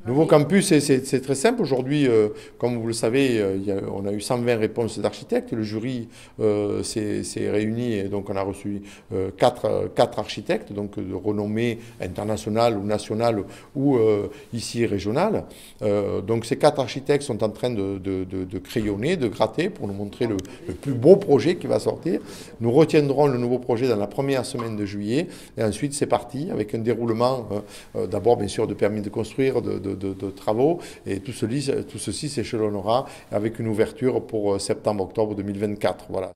Nouveau campus, c'est très simple. Aujourd'hui, comme vous le savez, on a eu 120 réponses d'architectes. Le jury s'est réuni et donc on a reçu quatre architectes, donc de renommée internationale ou nationale ou ici régionale. Donc ces quatre architectes sont en train de crayonner, de gratter pour nous montrer le plus beau projet qui va sortir. Nous retiendrons le nouveau projet dans la première semaine de juillet et ensuite c'est parti avec un déroulement d'abord bien sûr de permis de construire, de travaux et tout ceci s'échelonnera avec une ouverture pour septembre-octobre 2024. Voilà.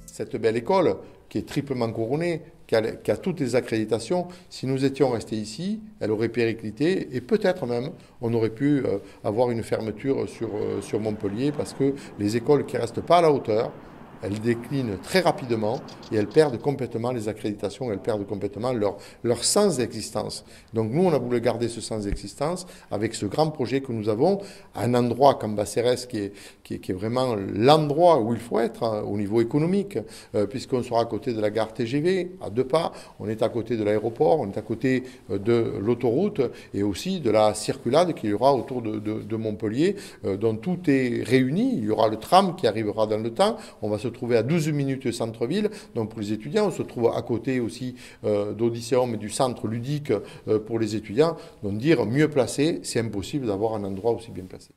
Cette belle école qui est triplement couronnée, qui a toutes les accréditations, si nous étions restés ici, elle aurait périclité et peut-être même on aurait pu avoir une fermeture sur Montpellier parce que les écoles qui ne restent pas à la hauteur, elles déclinent très rapidement et elles perdent complètement les accréditations, elles perdent complètement leur sens d'existence. Donc nous, on a voulu garder ce sens d'existence avec ce grand projet que nous avons, à un endroit comme Bacérès qui est vraiment l'endroit où il faut être hein, au niveau économique, puisqu'on sera à côté de la gare TGV, à 2 pas, on est à côté de l'aéroport, on est à côté de l'autoroute et aussi de la circulade qu'il y aura autour de Montpellier, dont tout est réuni. Il y aura le tram qui arrivera dans le temps, on va se trouver à 12 minutes du centre-ville, donc pour les étudiants, on se trouve à côté aussi d'Odysseum et du centre ludique pour les étudiants. Donc dire mieux placé, c'est impossible d'avoir un endroit aussi bien placé.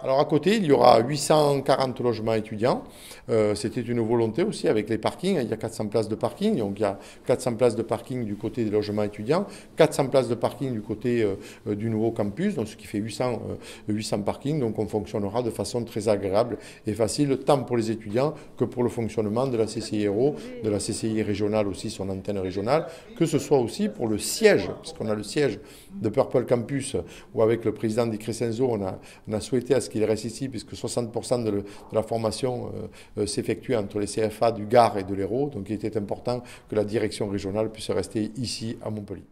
Alors à côté, il y aura 840 logements étudiants. C'était une volonté aussi avec les parkings. Il y a 400 places de parking. Donc il y a 400 places de parking du côté des logements étudiants, 400 places de parking du côté du nouveau campus, donc ce qui fait 800 parkings. Donc on fonctionnera de façon très agréable et facile, tant pour les étudiants que pour le fonctionnement de la CCI Hérault, de la CCI régionale aussi, son antenne régionale, que ce soit aussi pour le siège, parce qu'on a le siège de Purple Campus, où avec le président Di Crescenzo, on a souhaité à ce qu'il reste ici, puisque 60% de la formation s'effectue entre les CFA du Gard et de l'Hérault, donc il était important que la direction régionale puisse rester ici à Montpellier.